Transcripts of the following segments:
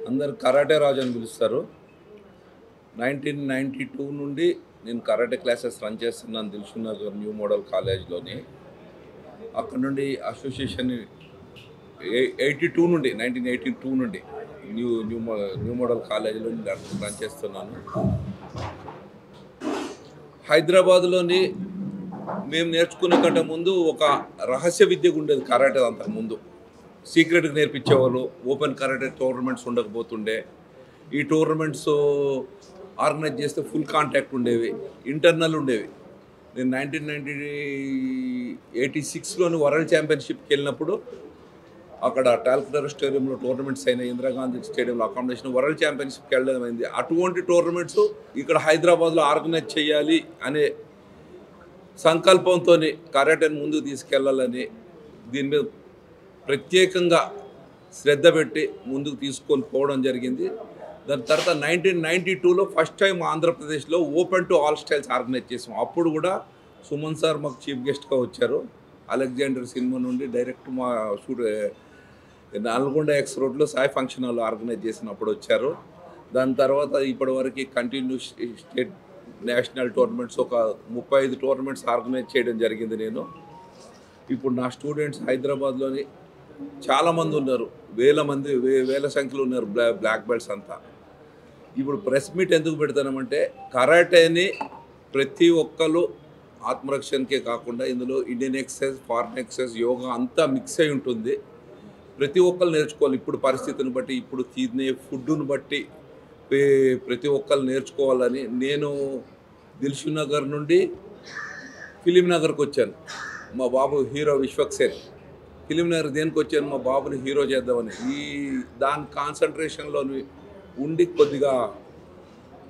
అందరు కరాటే రాజు అని పిలుస్తారు. 1992 నుండి నేను కరాటే క్లాసెస్ రన్ చేస్తున్నాను దిల్సుఖ్ నగర్ న్యూ మోడల్ కాలేజ్లోని. అక్కడ నుండి అసోసియేషన్ 1982 నుండి న్యూ మోడల్ కాలేజీలో రన్ చేస్తున్నాను. హైదరాబాద్లోని మేము నేర్చుకునే కంటే ముందు ఒక రహస్య విద్యగా ఉండేది కరాటే. అంతకుముందు సీక్రెట్గా నేర్పించేవాళ్ళు. ఓపెన్ కరాటే టోర్నమెంట్స్ ఉండకపోతుండే. ఈ టోర్నమెంట్స్ ఆర్గనైజ్ చేస్తే ఫుల్ కాంటాక్ట్ ఉండేవి, ఇంటర్నల్ ఉండేవి. నేను 1986లోని వరల్డ్ ఛాంపియన్షిప్కి వెళ్ళినప్పుడు అక్కడ టాల్కటోరా స్టేడియంలో టోర్నమెంట్స్ అయిన ఇందిరాగాంధీ స్టేడియంలో అకామిడేషన్ వరల్డ్ ఛాంపియన్షిప్కి వెళ్ళడం అయింది. అటువంటి టోర్నమెంట్స్ ఇక్కడ హైదరాబాద్లో ఆర్గనైజ్ చేయాలి అనే సంకల్పంతో కరాటేని ముందుకు తీసుకెళ్లాలని దీని మీద ప్రత్యేకంగా శ్రద్ధ పెట్టి ముందుకు తీసుకొని పోవడం జరిగింది. దాని తర్వాత 1992లో ఫస్ట్ టైం ఆంధ్రప్రదేశ్లో open to all styles organise చేసాం. అప్పుడు కూడా సుమన్ సార్ మాకు చీఫ్ గెస్ట్గా వచ్చారు. అలెగ్జాండర్ సినిమా నుండి డైరెక్ట్ మా నల్గొండ ఎక్స్ రోడ్లో సాయి ఫంక్షన్ హాల్ ఆర్గనైజ్ చేసినప్పుడు వచ్చారు. దాని తర్వాత ఇప్పటివరకు కంటిన్యూ స్టేట్ నేషనల్ టోర్నమెంట్స్ ఒక 35 టోర్నమెంట్స్ ఆర్గనైజ్ చేయడం జరిగింది నేను. ఇప్పుడు నా స్టూడెంట్స్ హైదరాబాద్లోని చాలామంది ఉన్నారు, వేల సంఖ్యలో ఉన్నారు బ్లాక్ బెల్ట్స్ అంతా. ఇప్పుడు ప్రెస్ మీట్ ఎందుకు పెడతామంటే కరాటేని ప్రతి ఒక్కరు ఆత్మరక్షణకే కాకుండా ఇందులో Indian exercise, foreign exercise, yoga అంతా మిక్స్ అయి ఉంటుంది. ప్రతి ఒక్కరు నేర్చుకోవాలి. ఇప్పుడు పరిస్థితిని బట్టి, ఇప్పుడు తినే ఫుడ్ను బట్టి ప్రతి ఒక్కరు నేర్చుకోవాలని నేను దిల్సుఖ్ నగర్ నుండి ఫిలిం నగర్కి వచ్చాను. మా బాబు హీరో విశ్వక్సేన్. ఫిలిం నగర్ దేనికి వచ్చాను? మా బాబుని హీరో చేద్దామని. దాని కాన్సన్ట్రేషన్లో ఉండి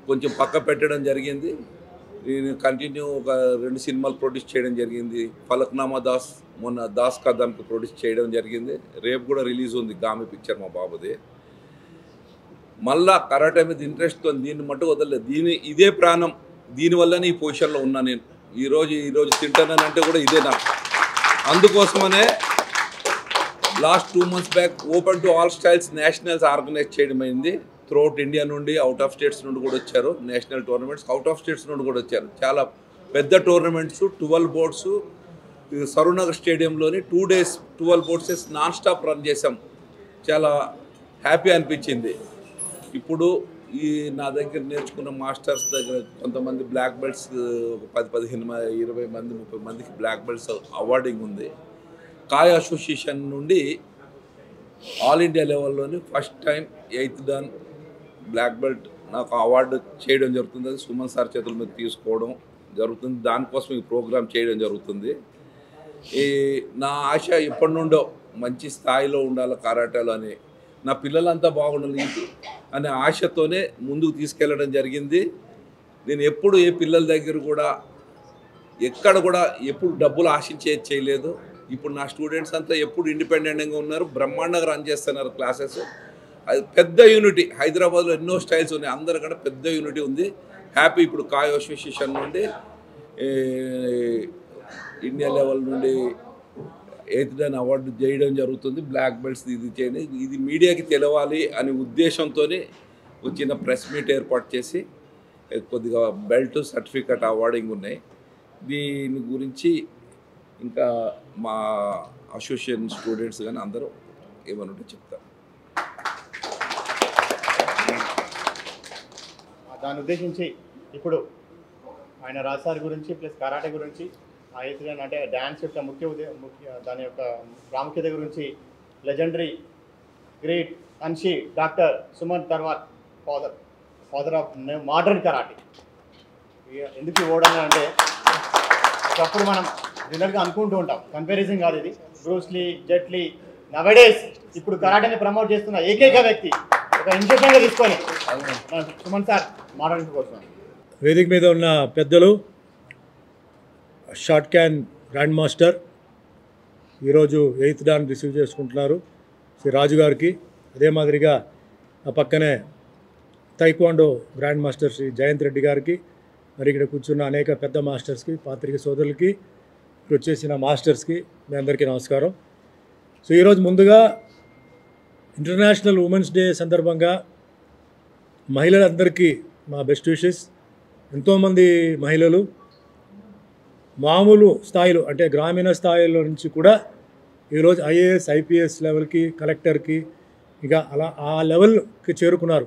కొంచెం పక్క పెట్టడం జరిగింది. నేను కంటిన్యూ ఒక 2 సినిమాలు ప్రొడ్యూస్ చేయడం జరిగింది. ఫలక్నామా దాస్, మొన్న దాస్ కథానికి ప్రొడ్యూస్ చేయడం జరిగింది. రేపు కూడా రిలీజ్ ఉంది గామి పిక్చర్ మా బాబుది. మళ్ళా కరాటే మీద ఇంట్రెస్ట్తో దీన్ని మట్టు వదలలేదు. ఇదే ప్రాణం. దీనివల్లనే ఈ పొజిషన్లో ఉన్నా నేను. ఈరోజు తింటానంటే కూడా ఇదే నాకు. అందుకోసమనే last 2 months back open to all styles nationals organise చేయడం అయింది. త్రూఅవుట్ ఇండియా నుండి, అవుట్ ఆఫ్ స్టేట్స్ నుండి కూడా వచ్చారు. National tournaments out of states నుండి కూడా వచ్చారు. చాలా పెద్ద టోర్నమెంట్స్, 12 బోర్డ్స్ సరూనగర్ స్టేడియంలోని 2 days 12 boards non stop run చేసాం. చాలా హ్యాపీ అనిపించింది. ఇప్పుడు నా దగ్గర నేర్చుకున్న మాస్టర్స్ దగ్గర కొంతమంది బ్లాక్ బెల్ట్స్ ఒక 10-15 20 మంది 30 మందికి బ్లాక్ బెల్ట్స్ అవార్డింగ్ ఉంది. కాయ్ అసోసియేషన్ నుండి ఆల్ ఇండియా లెవెల్లోని first time 8th dan black belt నాకు అవార్డు చేయడం జరుగుతుంది. అది సుమన్ సార్ చేతుల మీద తీసుకోవడం జరుగుతుంది. దానికోసం ఈ ప్రోగ్రాం చేయడం జరుగుతుంది. నా ఆశ ఎప్పటి నుండో మంచి స్థాయిలో ఉండాలి కరాటేలో అని, నా పిల్లలంతా బాగుండాలి అనే ఆశతోనే ముందుకు తీసుకెళ్ళడం జరిగింది. నేను ఎప్పుడు ఏ పిల్లల దగ్గర కూడా ఎక్కడ కూడా ఎప్పుడు డబ్బులు ఆశించేది చేయలేదు. ఇప్పుడు నా స్టూడెంట్స్ అంతా ఎప్పుడు ఇండిపెండెంట్గా ఉన్నారు, బ్రహ్మాండంగా రన్ చేస్తున్నారు క్లాసెస్. అది పెద్ద యూనిటీ. హైదరాబాద్లో ఎన్నో స్టైల్స్ ఉన్నాయి, అందరికంటే పెద్ద యూనిటీ ఉంది. హ్యాపీ. ఇప్పుడు కాయ్ అసోసియేషన్ నుండి ఇండియా లెవెల్ నుండి 8th dan అవార్డు చేయడం జరుగుతుంది. బ్లాక్ బెల్ట్స్ ఇది చేయండి, ఇది మీడియాకి తెలవాలి అనే ఉద్దేశంతో చిన్న ప్రెస్ మీట్ ఏర్పాటు చేసి కొద్దిగా బెల్ట్ సర్టిఫికెట్ అవార్డింగ్ ఉన్నాయి. దీని గురించి ఇంకా మా అసోసియేషన్ స్టూడెంట్స్ కానీ అందరూ ఏమనుంటే చెప్తారు. దాన్ని ఉద్దేశించి ఇప్పుడు ఆయన రాజసారి గురించి ప్లస్ కరాటే గురించి, 8th dan అంటే డ్యాన్స్ యొక్క ముఖ్య దాని యొక్క ప్రాముఖ్యత గురించి legendary great Anshi doctor Suman తర్వాత్ ఫాదర్ ఆఫ్ మోడర్న్ కరాటే. ఎందుకు ఓడాలి అంటే ఒకప్పుడు మనం జనరల్గా అనుకుంటూ ఉంటాం, కంపారిజన్ కాదు ఇది. బ్రూస్లీ, జెట్లీ నవడేస్ ఇప్పుడు కరాటేని ప్రమోట్ చేస్తున్న ఏకైక వ్యక్తి ఒక ఇన్స్పిరేషన్గా తీసుకొని సుమన్ సార్ మాట్లాడుకోవచ్చు. వేదిక మీద ఉన్న పెద్దలు, షార్ట్ క్యాన్ గ్రాండ్ మాస్టర్ ఈరోజు 8th dan రిసీవ్ చేసుకుంటున్నారు శ్రీ రాజు గారికి. అదే మాదిరిగా ఆ పక్కనే taekwondo grand master Shri Jayant Reddy గారికి, మరి ఇక్కడ కూర్చున్న అనేక పెద్ద మాస్టర్స్కి, పాత్రిక సోదరులకి, ఇక్కడ వచ్చేసిన మాస్టర్స్కి మీ అందరికీ నమస్కారం. సో ఈరోజు ముందుగా ఇంటర్నేషనల్ ఉమెన్స్ డే సందర్భంగా మహిళలందరికీ మా బెస్ట్ విషెస్. ఎంతోమంది మహిళలు మామూలు స్థాయిలో అంటే గ్రామీణ స్థాయిలో నుంచి కూడా ఈరోజు ఐఏఎస్ ఐపీఎస్ లెవెల్కి కలెక్టర్కి ఇక అలా ఆ లెవెల్కి చేరుకున్నారు.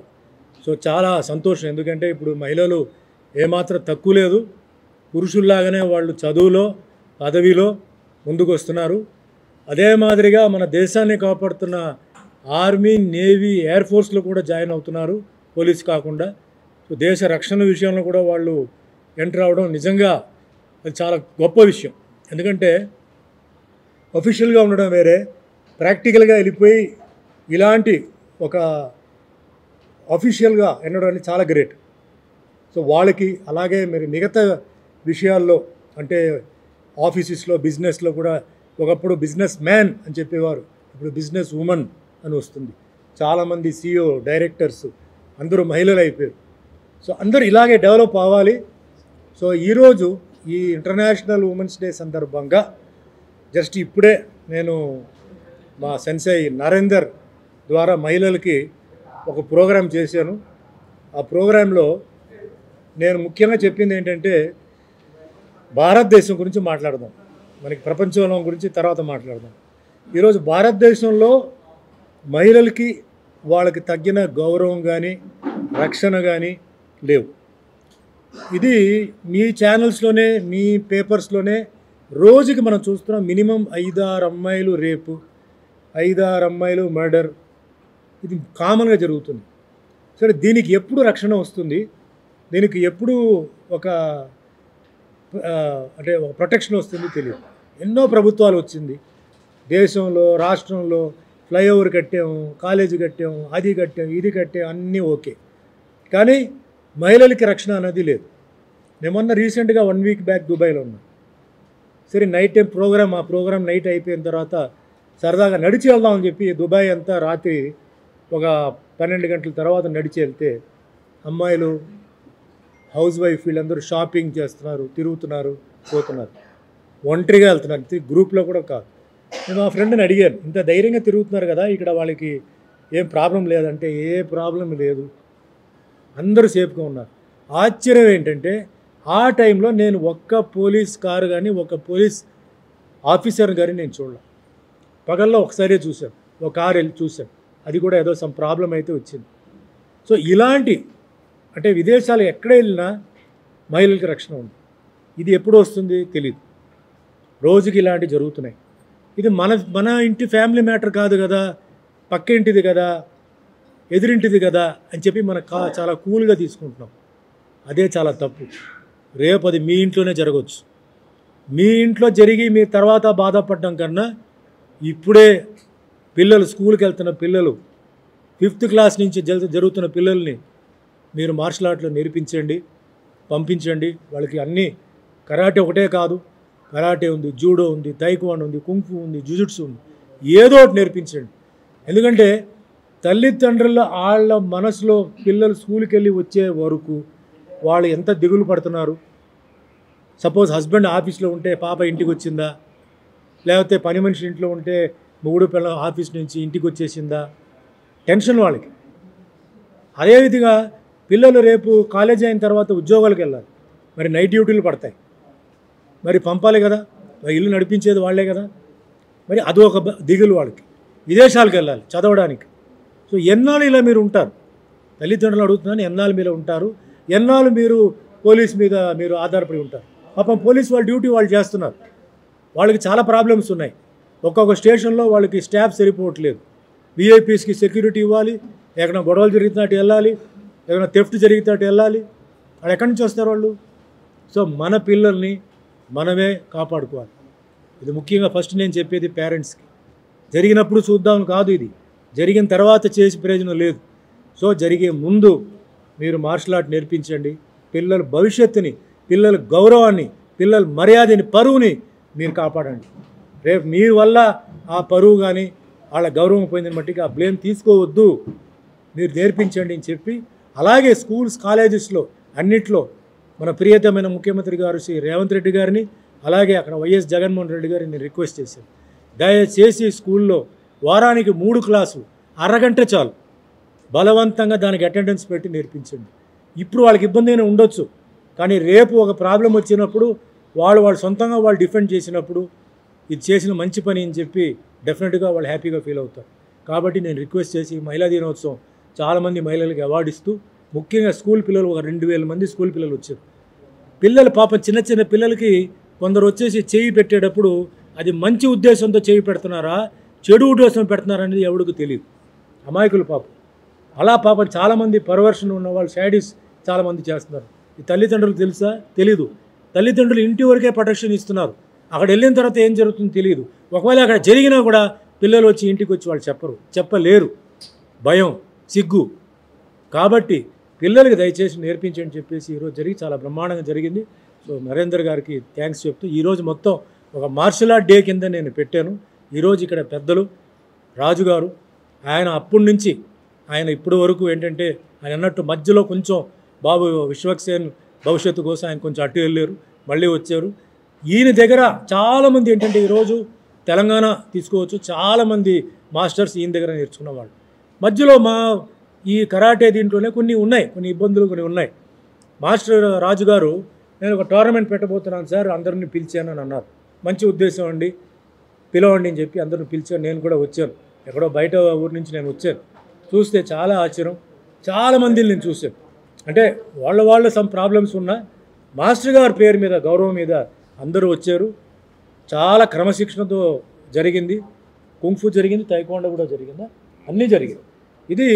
సో చాలా సంతోషం. ఎందుకంటే ఇప్పుడు మహిళలు ఏమాత్రం తక్కువ లేదు, పురుషుల్లాగానే వాళ్ళు చదువులో పదవిలో ముందుకు వస్తున్నారు. అదే మాదిరిగా మన దేశాన్ని కాపాడుతున్న ఆర్మీ నేవీ ఎయిర్ ఫోర్స్లో కూడా జాయిన్ అవుతున్నారు, పోలీస్ కాకుండా. సో దేశ రక్షణ విషయంలో కూడా వాళ్ళు ఎంటర్ అవ్వడం నిజంగా అది చాలా గొప్ప విషయం. ఎందుకంటే అఫీషియల్గా ఉండడం వేరే, ప్రాక్టికల్గా వెళ్ళిపోయి ఇలాంటి ఒక అఫీషియల్గా ఉండడం అనేది చాలా గ్రేట్. సో వాళ్ళకి అలాగే మరి మిగతా విషయాల్లో అంటే ఆఫీసెస్లో బిజినెస్లో కూడా ఒకప్పుడు బిజినెస్ మ్యాన్ అని చెప్పేవారు, ఇప్పుడు బిజినెస్ ఉమెన్ అని వస్తుంది. చాలామంది CEO డైరెక్టర్స్ అందరూ మహిళలు అయిపోయారు. సో అందరూ ఇలాగే డెవలప్ అవ్వాలి. సో ఈరోజు ఈ ఇంటర్నేషనల్ ఉమెన్స్ డే సందర్భంగా జస్ట్ ఇప్పుడే నేను మా సెన్సై నరేందర్ ద్వారా మహిళలకి ఒక ప్రోగ్రాం చేశాను. ఆ ప్రోగ్రాంలో నేను ముఖ్యంగా చెప్పింది ఏంటంటే భారతదేశం గురించి మాట్లాడదాం, మనకి ప్రపంచంలో గురించి తర్వాత మాట్లాడదాం. ఈరోజు భారతదేశంలో మహిళలకి వాళ్ళకి తగ్గిన గౌరవం కానీ రక్షణ కానీ లేవు. ఇది మీ ఛానల్స్లోనే మీ పేపర్స్లోనే రోజుకి మనం చూస్తున్నాం. మినిమం 5-6 అమ్మాయిలు రేపు, 5-6 అమ్మాయిలు మర్డర్, ఇది కామన్గా జరుగుతుంది. సరే దీనికి ఎప్పుడు రక్షణ వస్తుంది, దీనికి ఎప్పుడు ఒక అంటే ఒక ప్రొటెక్షన్ వస్తుంది తెలియదు. ఎన్నో ప్రభుత్వాలు వచ్చింది దేశంలో, రాష్ట్రంలో. ఫ్లైఓవర్ కట్టాము, కాలేజీ కట్టాము, అది కట్టాము, ఇది కట్టాము, అన్నీ ఓకే. కానీ మహిళలకి రక్షణ అనేది లేదు. మేమన్నా రీసెంట్గా 1 వీక్ బ్యాక్ దుబాయ్లో ఉన్నాం. సరే నైట్ టైం ప్రోగ్రామ్, ఆ ప్రోగ్రామ్ నైట్ అయిపోయిన తర్వాత సరదాగా నడిచి వెళ్దామని చెప్పి దుబాయ్ అంతా రాత్రి ఒక 12 గంటల తర్వాత నడిచి వెళ్తే అమ్మాయిలు హౌస్ వైఫ్ వీళ్ళందరూ షాపింగ్ చేస్తున్నారు, తిరుగుతున్నారు, పోతున్నారు, ఒంటరిగా వెళ్తున్నారు, గ్రూప్లో కూడా కాదు. నేను మా ఫ్రెండ్ని అడిగాను, ఇంత ధైర్యంగా తిరుగుతున్నారు కదా, ఇక్కడ వాళ్ళకి ఏం ప్రాబ్లం లేదంటే ఏ ప్రాబ్లం లేదు, అందరూ సేఫ్గా ఉన్నారు. ఆశ్చర్యం ఏంటంటే ఆ టైంలో నేను ఒక్క పోలీస్ కారు కానీ ఒక్క పోలీస్ ఆఫీసర్ కానీ నేను చూడలే. పగల్లో ఒకసారి చూశాను, ఒక కారు వెళ్ళి చూశాను, అది కూడా ఏదో సమ్ ప్రాబ్లం అయితే వచ్చింది. సో ఇలాంటి అంటే విదేశాలు ఎక్కడ వెళ్ళినా మహిళలకి రక్షణ ఉంది. ఇది ఎప్పుడు వస్తుంది తెలియదు, రోజుకి ఇలాంటివి జరుగుతున్నాయి. ఇది మన ఇంటి ఫ్యామిలీ మ్యాటర్ కాదు కదా, పక్క ఇంటిది కదా, ఎదురింటిది కదా అని చెప్పి మనం చాలా కూల్గా తీసుకుంటున్నాం. అదే చాలా తప్పు. రేపు అది మీ ఇంట్లోనే జరగవచ్చు. మీ ఇంట్లో జరిగి మీ తర్వాత బాధపడడం కన్నా ఇప్పుడే పిల్లలు స్కూల్కి వెళ్తున్న పిల్లలు 5th క్లాస్ నుంచి జరుగుతున్న పిల్లల్ని మీరు మార్షల్ ఆర్ట్లో నేర్పించండి, పంపించండి. వాళ్ళకి అన్నీ కరాటే ఒకటే కాదు, కరాటే ఉంది, జూడో ఉంది, తైక్వాండో ఉంది, కుంఫు ఉంది, జుజుట్సు ఉంది, ఏదో ఒకటి నేర్పించండి. ఎందుకంటే తల్లిదండ్రుల వాళ్ళ మనసులో పిల్లలు స్కూల్కి వెళ్ళి వచ్చే వరకు వాళ్ళు ఎంత దిగులు పడుతున్నారు. సపోజ్ హస్బెండ్ ఆఫీస్లో ఉంటే పాప ఇంటికి వచ్చిందా, లేకపోతే పని మనిషి ఇంట్లో ఉంటే మొగుడు పిల్లల ఆఫీస్ నుంచి ఇంటికి వచ్చేసిందా, టెన్షన్ వాళ్ళకి. అదేవిధంగా పిల్లలు రేపు కాలేజీ అయిన తర్వాత ఉద్యోగాలకు వెళ్ళాలి, మరి నైట్ డ్యూటీలు పడతాయి, మరి పంపాలి కదా, ఇల్లు నడిపించేది వాళ్ళే కదా, మరి అదొక దిగులు వాళ్ళకి. విదేశాలకు వెళ్ళాలి చదవడానికి. సో ఎన్నాళ్ళు ఇలా మీరు ఉంటారు, తల్లిదండ్రులు అడుగుతున్నాను, ఎన్నాళ్ళు మీరు ఉంటారు, ఎన్నాళ్ళు మీరు పోలీస్ మీద మీరు ఆధారపడి ఉంటారు. పాపం పోలీస్ వాళ్ళ డ్యూటీ వాళ్ళు చేస్తున్నారు, వాళ్ళకి చాలా ప్రాబ్లమ్స్ ఉన్నాయి. ఒక్కొక్క స్టేషన్లో వాళ్ళకి స్టాఫ్ సరిపోవట్లేదు. విఐపీస్కి సెక్యూరిటీ ఇవ్వాలి, ఎక్కడైనా గొడవలు జరుగుతున్నట్టు వెళ్ళాలి, ఏదైనా థెఫ్ట్ జరిగినట్టు వెళ్ళాలి. వాళ్ళు ఎక్కడి నుంచి వస్తారు వాళ్ళు? సో మన పిల్లల్ని మనమే కాపాడుకోవాలి. ఇది ముఖ్యంగా ఫస్ట్ నేను చెప్పేది పేరెంట్స్కి. జరిగినప్పుడు చూద్దాం కాదు, ఇది జరిగిన తర్వాత చేసి ప్రయోజనం లేదు. సో జరిగే ముందు మీరు మార్షల్ ఆర్ట్ నేర్పించండి. పిల్లల భవిష్యత్తుని, పిల్లల గౌరవాన్ని, పిల్లల మర్యాదని, పరువుని మీరు కాపాడండి. రేపు మీ వల్ల ఆ పరువు కానీ వాళ్ళ గౌరవం పోయిందని మట్టికి ఆ బ్లేమ్ తీసుకోవద్దు, మీరు నేర్పించండి అని చెప్పి, అలాగే స్కూల్స్ కాలేజెస్లో అన్నిట్లో మన ప్రియతమైన ముఖ్యమంత్రి గారు శ్రీ రేవంత్ రెడ్డి గారిని, అలాగే అక్కడ వైఎస్ జగన్మోహన్ రెడ్డి గారిని నేను రిక్వెస్ట్ చేశాను, దయచేసి స్కూల్లో వారానికి 3 క్లాసులు అరగంట చాలు, బలవంతంగా దానికి అటెండెన్స్ పెట్టి నేర్పించండి. ఇప్పుడు వాళ్ళకి ఇబ్బంది అయినా ఉండొచ్చు, కానీ రేపు ఒక ప్రాబ్లం వచ్చినప్పుడు వాళ్ళు సొంతంగా వాళ్ళు డిఫెండ్ చేసినప్పుడు ఇది చేసిన మంచి పని అని చెప్పి డెఫినెట్గా వాళ్ళు హ్యాపీగా ఫీల్ అవుతారు. కాబట్టి నేను రిక్వెస్ట్ చేసి మహిళా దినోత్సవం చాలామంది మహిళలకి అవార్డు ఇస్తూ, ముఖ్యంగా స్కూల్ పిల్లలు ఒక 2000 మంది స్కూల్ పిల్లలు వచ్చారు. పిల్లలు పాపం చిన్న చిన్న పిల్లలకి కొందరు వచ్చేసి చేయి పెట్టేటప్పుడు అది మంచి ఉద్దేశంతో చేయి పెడుతున్నారా చెడు ఉద్దేశం పెడుతున్నారా అనేది ఎవరికి తెలియదు, అమాయకులు పాపం. అలా పాపం చాలామంది పర్వర్షన్ ఉన్న వాళ్ళు శాడీస్ చాలామంది చేస్తున్నారు. ఈ తల్లిదండ్రులకు తెలుసా? తెలీదు. తల్లిదండ్రులు ఇంటి వరకే ప్రొటెక్షన్ ఇస్తున్నారు, అక్కడ వెళ్ళిన తర్వాత ఏం జరుగుతుందో తెలియదు. ఒకవేళ అక్కడ జరిగినా కూడా పిల్లలు వచ్చి ఇంటికి వచ్చి వాళ్ళు చెప్పలేరు, భయం, సిగ్గు. కాబట్టి పిల్లలకి దయచేసి నేర్పించని చెప్పేసి ఈరోజు జరిగి చాలా బ్రహ్మాండంగా జరిగింది. సో నరేందర్ గారికి థ్యాంక్స్ చెప్తూ ఈరోజు మొత్తం ఒక మార్షల్ ఆర్ట్ డే కింద నేను పెట్టాను. ఈరోజు ఇక్కడ పెద్దలు రాజుగారు, ఆయన అప్పటి నుంచి ఆయన ఇప్పటి వరకు ఏంటంటే ఆయన అన్నట్టు మధ్యలో కొంచెం బాబు విశ్వక్సేన్ భవిష్యత్తు కోసం ఆయన కొంచెం అటు వెళ్ళారు, మళ్ళీ వచ్చారు. ఈయన దగ్గర చాలామంది ఏంటంటే ఈరోజు తెలంగాణ తీసుకోవచ్చు, చాలామంది మాస్టర్స్ ఈయన దగ్గర నేర్చుకున్న వాళ్ళు. మధ్యలో ఈ కరాటే దీంట్లోనే కొన్ని ఇబ్బందులు ఉన్నాయి. మాస్టర్ రాజుగారు నేను ఒక టోర్నమెంట్ పెట్టబోతున్నాను సార్, అందరినీ పిలిచానని అన్నారు. మంచి ఉద్దేశం అండి, పిలవండి అని చెప్పి అందరిని పిలిచాను. నేను కూడా వచ్చాను, ఎక్కడో బయట ఊరి నుంచి నేను వచ్చాను. చూస్తే చాలా ఆశ్చర్యం, చాలామందిని నేను చూశాను. అంటే వాళ్ళ సమ్ ప్రాబ్లమ్స్ ఉన్నా మాస్టర్ గారి పేరు మీద గౌరవం మీద అందరూ వచ్చారు. చాలా క్రమశిక్షణతో జరిగింది, కుంఫు జరిగింది, తైక్వాండో కూడా జరిగిందా, అన్నీ జరిగింది. ఇది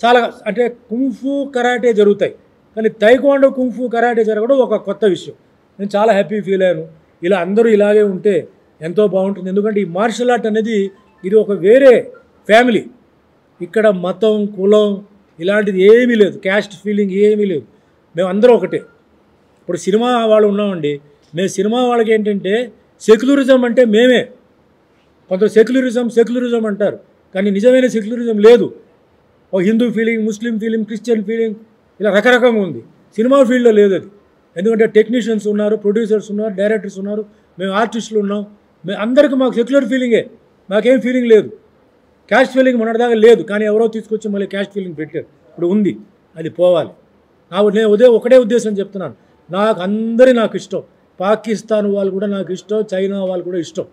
చాలా అంటే కుంఫు కరాటే జరుగుతాయి, కానీ తైక్వాండో కుంఫు కరాటే జరగడం ఒక కొత్త విషయం. నేను చాలా హ్యాపీ ఫీల్ అయ్యాను. ఇలా అందరూ ఇలాగే ఉంటే ఎంతో బాగుంటుంది. ఎందుకంటే ఈ మార్షల్ ఆర్ట్ అనేది ఇది ఒక వేరే ఫ్యామిలీ. ఇక్కడ మతం, కులం ఇలాంటిది ఏమీ లేదు, క్యాస్ట్ ఫీలింగ్ ఏమీ లేదు, మేము అందరూ ఒకటే. ఇప్పుడు సినిమా వాళ్ళు ఉన్నామండి, మేము సినిమా వాళ్ళకి ఏంటంటే సెక్యులరిజం అంటే మేమే. కొంత సెక్యులరిజం అంటారు, కానీ నిజమైన సెక్యులరిజం లేదు. ఓ హిందూ ఫీలింగ్, ముస్లిం ఫీలింగ్, క్రిస్టియన్ ఫీలింగ్, ఇలా రకరకంగా ఉంది. సినిమా ఫీల్డ్లో లేదు అది. ఎందుకంటే టెక్నీషియన్స్ ఉన్నారు, ప్రొడ్యూసర్స్ ఉన్నారు, డైరెక్టర్స్ ఉన్నారు, మేము ఆర్టిస్టులు ఉన్నాం. అందరికీ మాకు సెక్యులర్ ఫీలింగే, మాకేం ఫీలింగ్ లేదు. క్యాస్ట్ ఫీలింగ్ మొన్నటిదాకా లేదు, కానీ ఎవరో తీసుకొచ్చి మళ్ళీ క్యాస్ట్ ఫీలింగ్ పెట్టారు. ఇప్పుడు ఉంది, అది పోవాలి. నేను ఒకటే ఉద్దేశం చెప్తున్నాను, నాకు ఇష్టం. పాకిస్తాన్ వాళ్ళు కూడా నాకు ఇష్టం, చైనా వాళ్ళు కూడా ఇష్టం.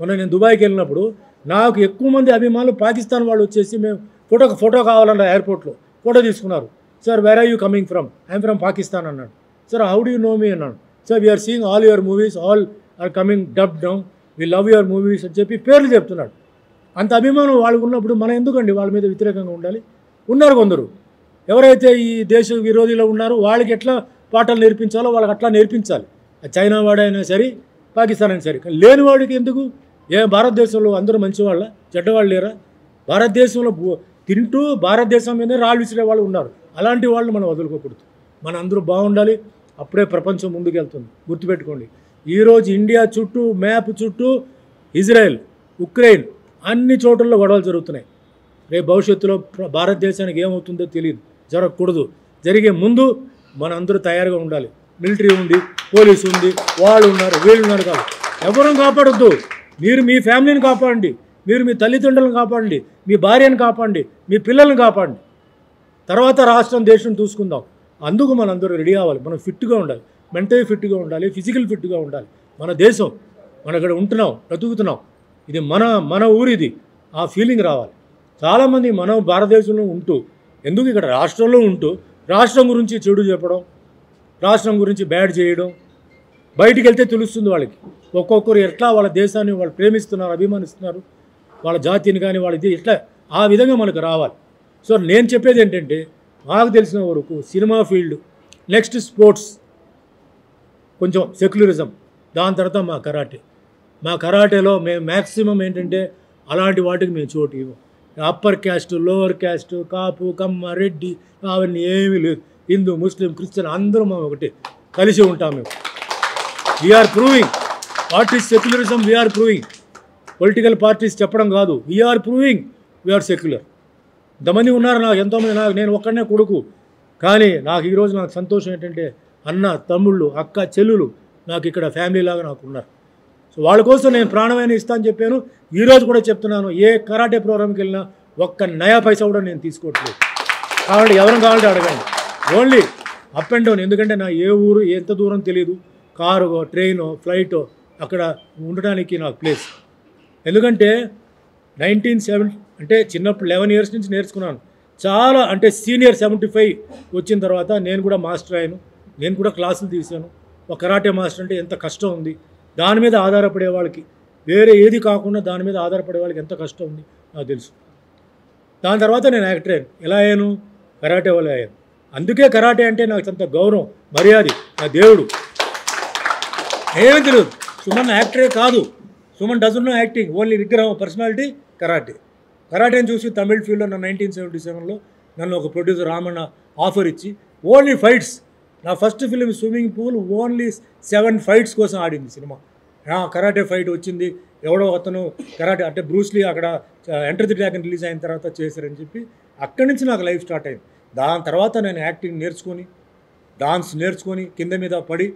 మొన్న నేను దుబాయ్కి వెళ్ళినప్పుడు నాకు ఎక్కువ మంది అభిమానులు పాకిస్తాన్ వాళ్ళు వచ్చేసి మేము ఫోటో కావాలన్న ఎయిర్పోర్ట్లో ఫోటో తీసుకున్నారు. Sir where are you coming from? I'm from Pakistan అన్నాడు. Sir how do you know me అన్నాడు. Sir we are seeing all your movies, all are coming dub down, we love your movies అని చెప్పి పేర్లు చెప్తున్నాడు. అంత అభిమానం వాళ్ళకు ఉన్నప్పుడు మనం ఎందుకండి వాళ్ళ మీద వ్యతిరేకంగా ఉండాలి? ఉన్నారు కొందరు, ఎవరైతే ఈ దేశ విరోధిలో ఉన్నారో వాళ్ళకి ఎట్లా పాఠాలు నేర్పించాలో వాళ్ళకి అట్లా నేర్పించాలి. చైనా వాడైనా సరే, పాకిస్తాన్ అయినా సరే. కానీ లేని వాడికి ఎందుకు? భారతదేశంలో అందరూ మంచివాళ్ళ, చెడ్డవాళ్ళు లేరా? భారతదేశంలో తింటూ భారతదేశం మీద రాళ్ళు విసిరే వాళ్ళు ఉన్నారు. అలాంటి వాళ్ళు మనం వదులుకోకూడదు. మన అందరూ బాగుండాలి, అప్పుడే ప్రపంచం ముందుకెళ్తుంది. గుర్తుపెట్టుకోండి, ఈరోజు ఇండియా చుట్టూ, మ్యాప్ చుట్టూ ఇజ్రాయెల్, ఉక్రెయిన్ అన్ని చోట్లలో గొడవలు జరుగుతున్నాయి. రేపు భవిష్యత్తులో భారతదేశానికి ఏమవుతుందో తెలియదు, జరగకూడదు. జరిగే ముందు మన అందరూ తయారుగా ఉండాలి. మిలిటరీ ఉంది, పోలీసు ఉంది, వాళ్ళు ఉన్నారు, వీళ్ళు ఉన్నారు. కాదు, ఎవరిని కాపాడొద్దు. మీరు మీ ఫ్యామిలీని కాపాడండి, మీరు మీ తల్లిదండ్రులను కాపాడండి, మీ భార్యను కాపాడండి, మీ పిల్లల్ని కాపాడండి. తర్వాత రాష్ట్రం, దేశం చూసుకుందాం. అందుకు మనందరూ రెడీ అవ్వాలి. మనం ఫిట్గా ఉండాలి, మెంటల్ ఫిట్గా ఉండాలి, ఫిజికల్ ఫిట్గా ఉండాలి. మన దేశం, మన ఇక్కడ ఉంటున్నాం, బ్రతుకుతున్నాం, ఇది మన ఊరిది, ఆ ఫీలింగ్ రావాలి. చాలామంది మనం భారతదేశంలో ఉంటూ, ఎందుకు ఇక్కడ రాష్ట్రంలో ఉంటూ రాష్ట్రం గురించి చెడు చెప్పడం, రాష్ట్రం గురించి బ్యాడ్ చేయడం, బయటికి వెళ్తే తెలుస్తుంది వాళ్ళకి. ఒక్కొక్కరు ఎట్లా వాళ్ళ దేశాన్ని వాళ్ళు ప్రేమిస్తున్నారు, అభిమానిస్తున్నారు, వాళ్ళ జాతిని కానీ వాళ్ళది ఎట్లా, ఆ విధంగా మనకు రావాలి. సో నేను చెప్పేది ఏంటంటే, నాకు తెలిసిన వరకు సినిమా ఫీల్డ్, నెక్స్ట్ స్పోర్ట్స్, కొంచెం సెక్యులరిజం, దాని తర్వాత మా కరాటేలో మేము మ్యాక్సిమం ఏంటంటే అలాంటి వాటికి మేము చోటు ఇవ్వం. అప్పర్ క్యాస్ట్, లోవర్ క్యాస్ట్, కాపు, కమ్మ, రెడ్డి అవన్నీ ఏమీ లేదు. హిందూ, ముస్లిం, క్రిస్టియన్ అందరూ మేము ఒకటే, కలిసి ఉంటాం. మేము we're proving what is secularism. We're proving, political parties చెప్పడం కాదు, వీఆర్ ప్రూవింగ్ వీఆర్ సెక్యులర్. ఇంతమంది ఉన్నారు, నాకు ఎంతోమంది, నేను ఒక్కడనే కొడుకు. కానీ ఈరోజు నాకు సంతోషం ఏంటంటే అన్న, తమ్ముళ్ళు, అక్క, చెల్లులు నాకు ఇక్కడ ఫ్యామిలీ లాగా నాకు ఉన్నారు. సో వాళ్ళ కోసం నేను ప్రాణమైన ఇస్తా అని చెప్పాను. ఈరోజు కూడా చెప్తున్నాను, ఏ కరాటే ప్రోగ్రామ్కి వెళ్ళినా ఒక్క నయా పైసా కూడా నేను తీసుకోవట్లేదు. కాబట్టి ఎవరిని కావాలంటే అడగండి. Only up and down. ఎందుకంటే నా ఏ ఊరు ఎంత దూరం తెలియదు, కారు ట్రైను ఫ్లైటో అక్కడ ఉండడానికి నాకు ప్లేస్. ఎందుకంటే 1970 అంటే చిన్నప్పుడు 11 years నుంచి నేర్చుకున్నాను. చాలా అంటే సీనియర్ 75 వచ్చిన తర్వాత నేను కూడా మాస్టర్ అయ్యాను. నేను కూడా క్లాసులు తీశాను. ఒక కరాటే మాస్టర్ అంటే ఎంత కష్టం ఉంది, దాని మీద ఆధారపడే వాళ్ళకి, వేరే ఏది కాకుండా దాని మీద ఆధారపడే వాళ్ళకి ఎంత కష్టం ఉంది నాకు తెలుసు. దాని తర్వాత నేను యాక్టర్ అయ్యాను. ఎలా అయ్యాను? కరాటే వల్ల అయ్యాను. అందుకే కరాటే అంటే నాకు అంత గౌరవం, మర్యాద, నా దేవుడు. ఏమీ తెలియదు. సుమన్ యాక్టరే కాదు. Suman doesn't know acting, only విగ్రహం, పర్సనాలిటీ కరాటే. కరాటేని చూసి తమిళ్ ఫీల్డ్లో నన్ను 1977లో నన్ను ఒక ప్రొడ్యూసర్ రామన్న ఆఫర్ ఇచ్చి ఓన్లీ ఫైట్స్, నా first film swimming pool only 7 fights కోసం ఆడింది సినిమా. కరాటే ఫైట్ వచ్చింది, ఎవడో అతను కరాటే అంటే బ్రూస్లీ అక్కడ ఎంటర్ ది డ్రాగన్ రిలీజ్ అయిన తర్వాత చేశారని చెప్పి అక్కడి నుంచి నాకు లైఫ్ స్టార్ట్ అయింది. దాని తర్వాత నేను యాక్టింగ్ నేర్చుకొని, డాన్స్ నేర్చుకొని, కింద మీద పడి